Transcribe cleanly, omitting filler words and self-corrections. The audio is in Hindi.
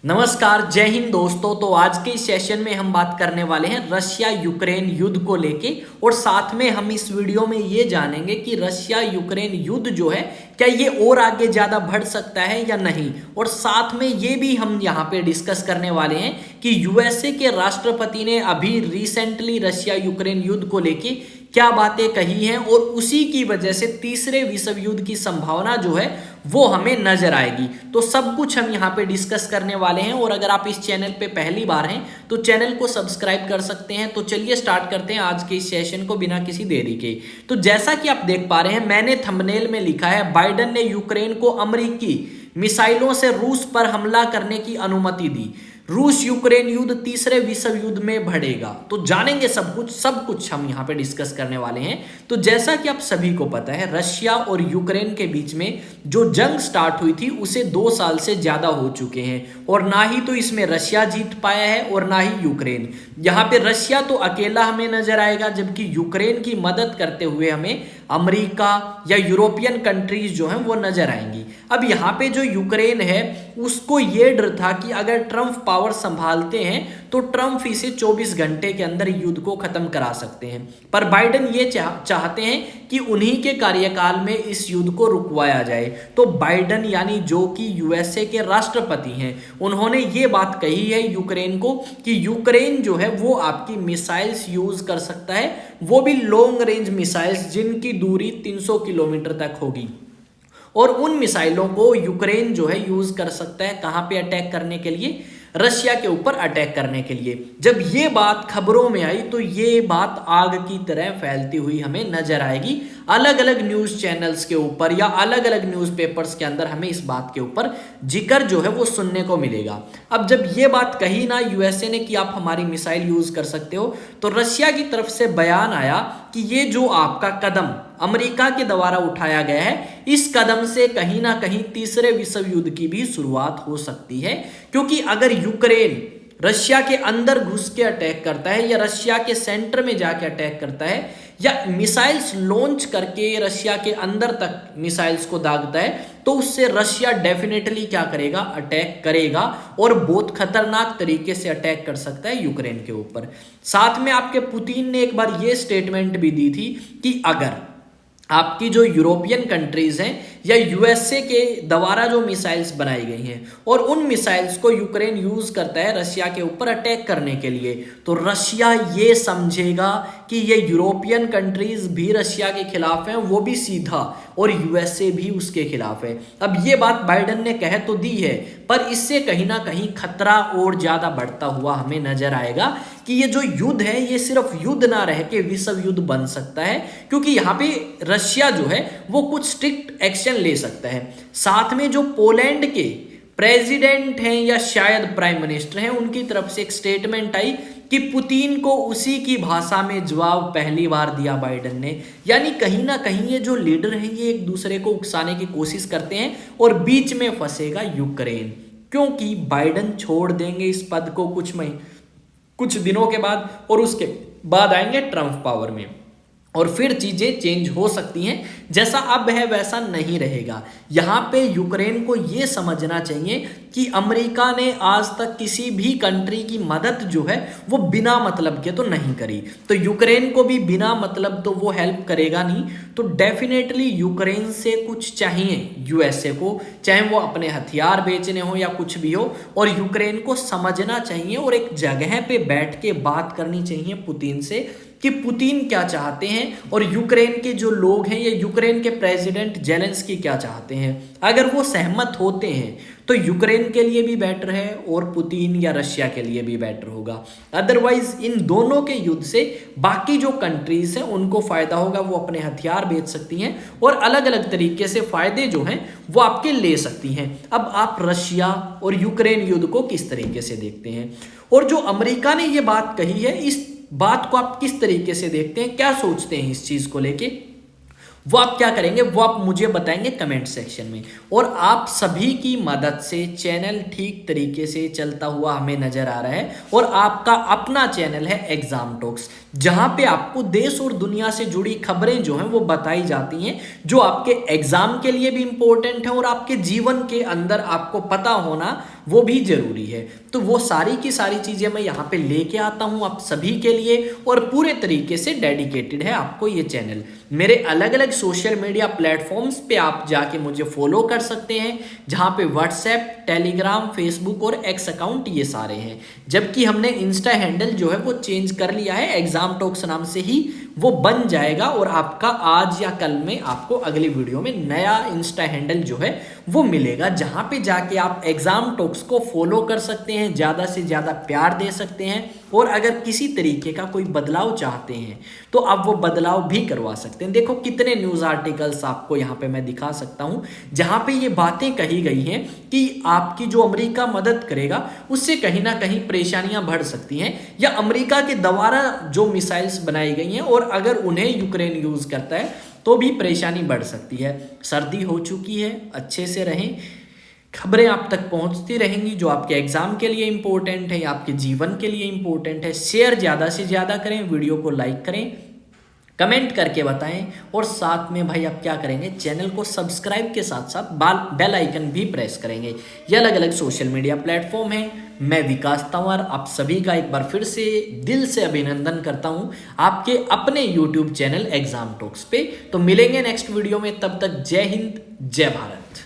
नमस्कार, जय हिंद दोस्तों। तो आज के इस सेशन में हम बात करने वाले हैं रशिया यूक्रेन युद्ध को लेके, और साथ में हम इस वीडियो में ये जानेंगे कि रशिया यूक्रेन युद्ध जो है क्या ये और आगे ज़्यादा बढ़ सकता है या नहीं। और साथ में ये भी हम यहाँ पे डिस्कस करने वाले हैं कि यूएसए के राष्ट्रपति ने अभी रिसेंटली रशिया यूक्रेन युद्ध को लेके क्या बातें कही हैं, और उसी की वजह से तीसरे विश्व युद्ध की संभावना जो है वो हमें नजर आएगी। तो सब कुछ हम यहाँ पे डिस्कस करने वाले हैं। और अगर आप इस चैनल पे पहली बार हैं तो चैनल को सब्सक्राइब कर सकते हैं। तो चलिए स्टार्ट करते हैं आज के इस सेशन को बिना किसी देरी के। तो जैसा कि आप देख पा रहे हैं, मैंने थंबनेल में लिखा है बाइडेन ने यूक्रेन को अमेरिकी मिसाइलों से रूस पर हमला करने की अनुमति दी, रूस यूक्रेन युद्ध तीसरे विश्व युद्ध में बढ़ेगा। तो जानेंगे सब कुछ हम यहाँ पे डिस्कस करने वाले हैं। तो जैसा कि आप सभी को पता है, रशिया और यूक्रेन के बीच में जो जंग स्टार्ट हुई थी उसे 2 साल से ज्यादा हो चुके हैं, और ना ही तो इसमें रशिया जीत पाया है और ना ही यूक्रेन। यहाँ पे रशिया तो अकेला हमें नजर आएगा, जबकि यूक्रेन की मदद करते हुए हमें अमेरिका या यूरोपियन कंट्रीज जो हैं वो नजर आएंगी। अब यहाँ पे जो यूक्रेन है उसको ये डर था कि अगर ट्रम्प पावर संभालते हैं तो ट्रम्प इसे 24 घंटे के अंदर युद्ध को खत्म करा सकते हैं। पर बाइडेन ये चाहते हैं कि उन्हीं के कार्यकाल में इस युद्ध को रुकवाया जाए। तो बाइडेन यानी जो कि यूएसए के राष्ट्रपति हैं, उन्होंने ये बात कही है यूक्रेन को कि यूक्रेन जो है वो आपकी मिसाइल्स यूज कर सकता है, वो भी लॉन्ग रेंज मिसाइल्स जिनकी दूरी 300 किलोमीटर तक होगी। और उन मिसाइलों को यूक्रेन जो है यूज कर सकता है कहां पे अटैक करने के लिए, रशिया के ऊपर अटैक करने के लिए। जब ये बात खबरों में आई तो ये बात आग की तरह फैलती हुई हमें नजर आएगी। अलग अलग न्यूज चैनल्स के ऊपर या अलग अलग न्यूज़पेपर्स के अंदर हमें इस बात के ऊपर जिक्र जो है वो सुनने को मिलेगा। अब जब ये बात कही ना यूएसए ने कि आप हमारी मिसाइल यूज कर सकते हो, तो रशिया की तरफ से बयान आया कि ये जो आपका कदम अमेरिका के द्वारा उठाया गया है, इस कदम से कहीं ना कहीं तीसरे विश्व युद्ध की भी शुरुआत हो सकती है। क्योंकि अगर यूक्रेन रशिया के अंदर घुस के अटैक करता है या रशिया के सेंटर में जाके अटैक करता है या मिसाइल्स लॉन्च करके रशिया के अंदर तक मिसाइल्स को दागता है, तो उससे रशिया डेफिनेटली क्या करेगा, अटैक करेगा, और बहुत खतरनाक तरीके से अटैक कर सकता है यूक्रेन के ऊपर। साथ में आपके पुतिन ने एक बार ये स्टेटमेंट भी दी थी कि अगर आपकी जो यूरोपियन कंट्रीज हैं या यूएसए के द्वारा जो मिसाइल्स बनाई गई हैं और उन मिसाइल्स को यूक्रेन यूज करता है रशिया के ऊपर अटैक करने के लिए, तो रशिया ये समझेगा कि ये यूरोपियन कंट्रीज भी रशिया के खिलाफ हैं, वो भी सीधा, और यूएसए भी उसके खिलाफ है। अब ये बात बाइडेन ने कह तो दी है, पर इससे कहीं ना कहीं खतरा और ज्यादा बढ़ता हुआ हमें नजर आएगा कि ये जो युद्ध है ये सिर्फ युद्ध ना रह के विश्व युद्ध बन सकता है। क्योंकि यहाँ पे रशिया जो है वो कुछ स्ट्रिक्ट एक्शन ले सकता है। साथ में जो पोलैंड के प्रेसिडेंट हैं या शायद प्राइम मिनिस्टर हैं, उनकी तरफ से एक स्टेटमेंट आई कि पुतिन को उसी की भाषा में जवाब पहली बार दिया बाइडेन ने। यानी कहीं ना कहीं ये जो लीडर हैं ये एक दूसरे को उकसाने की कोशिश करते हैं, और बीच में फंसेगा यूक्रेन, क्योंकि बाइडेन छोड़ देंगे इस पद को कुछ दिनों के बाद, और उसके बाद आएंगे ट्रम्प पावर में, और फिर चीजें चेंज हो सकती हैं। जैसा अब है वैसा नहीं रहेगा। यहाँ पे यूक्रेन को ये समझना चाहिए कि अमेरिका ने आज तक किसी भी कंट्री की मदद जो है वो बिना मतलब के तो नहीं करी, तो यूक्रेन को भी बिना मतलब तो वो हेल्प करेगा नहीं। तो डेफिनेटली यूक्रेन से कुछ चाहिए यूएसए को, चाहे वो अपने हथियार बेचने हो या कुछ भी हो, और यूक्रेन को समझना चाहिए और एक जगह पे बैठ के बात करनी चाहिए पुतिन से कि पुतिन क्या चाहते हैं और यूक्रेन के जो लोग हैं या यूक्रेन के प्रेसिडेंट जेलेंस्की क्या चाहते हैं। अगर वो सहमत होते हैं तो यूक्रेन के लिए भी बेटर है और पुतिन या रशिया के लिए भी बेटर होगा। अदरवाइज इन दोनों के युद्ध से बाकी जो कंट्रीज हैं उनको फायदा होगा, वो अपने हथियार बेच सकती हैं और अलग अलग तरीके से फायदे जो हैं वो आपके ले सकती हैं। अब आप रशिया और यूक्रेन युद्ध को किस तरीके से देखते हैं, और जो अमेरिका ने ये बात कही है इस बात को आप किस तरीके से देखते हैं, क्या सोचते हैं इस चीज को लेके, वो आप क्या करेंगे वो आप मुझे बताएंगे कमेंट सेक्शन में। और आप सभी की मदद से चैनल ठीक तरीके से चलता हुआ हमें नजर आ रहा है, और आपका अपना चैनल है एग्जाम टॉक्स, जहां पे आपको देश और दुनिया से जुड़ी खबरें जो हैं वो बताई जाती हैं, जो आपके एग्जाम के लिए भी इंपॉर्टेंट है और आपके जीवन के अंदर आपको पता होना वो भी जरूरी है। तो वो सारी की सारी चीज़ें मैं यहाँ पे लेके आता हूँ आप सभी के लिए, और पूरे तरीके से डेडिकेटेड है आपको ये चैनल। मेरे अलग अलग सोशल मीडिया प्लेटफॉर्म्स पे आप जाके मुझे फॉलो कर सकते हैं, जहाँ पे व्हाट्सएप, टेलीग्राम, फेसबुक और एक्स अकाउंट ये सारे हैं। जबकि हमने इंस्टा हैंडल जो है वो चेंज कर लिया है, एग्जाम टॉक्स नाम से ही वो बन जाएगा, और आपका आज या कल में आपको अगली वीडियो में नया इंस्टा हैंडल जो है वो मिलेगा, जहां पे जाके आप एग्जाम टॉक्स को फॉलो कर सकते हैं, ज़्यादा से ज़्यादा प्यार दे सकते हैं, और अगर किसी तरीके का कोई बदलाव चाहते हैं तो आप वो बदलाव भी करवा सकते हैं। देखो कितने न्यूज़ आर्टिकल्स आपको यहाँ पे मैं दिखा सकता हूँ जहाँ पे ये बातें कही गई हैं कि आपकी जो अमेरिका मदद करेगा उससे कहीं ना कहीं परेशानियां बढ़ सकती हैं, या अमेरिका के द्वारा जो मिसाइल्स बनाई गई हैं और अगर उन्हें यूक्रेन यूज़ करता है तो भी परेशानी बढ़ सकती है। सर्दी हो चुकी है, अच्छे से रहें, खबरें आप तक पहुंचती रहेंगी जो आपके एग्जाम के लिए इंपॉर्टेंट है या आपके जीवन के लिए इंपॉर्टेंट है। शेयर ज़्यादा से ज़्यादा करें, वीडियो को लाइक करें, कमेंट करके बताएं, और साथ में भाई आप क्या करेंगे, चैनल को सब्सक्राइब के साथ साथ बेल आइकन भी प्रेस करेंगे। ये अलग अलग सोशल मीडिया प्लेटफॉर्म है। मैं विकास तंवर आप सभी का एक बार फिर से दिल से अभिनंदन करता हूं आपके अपने यूट्यूब चैनल एग्जाम टॉक्स पे। तो मिलेंगे नेक्स्ट वीडियो में, तब तक जय हिंद, जय भारत।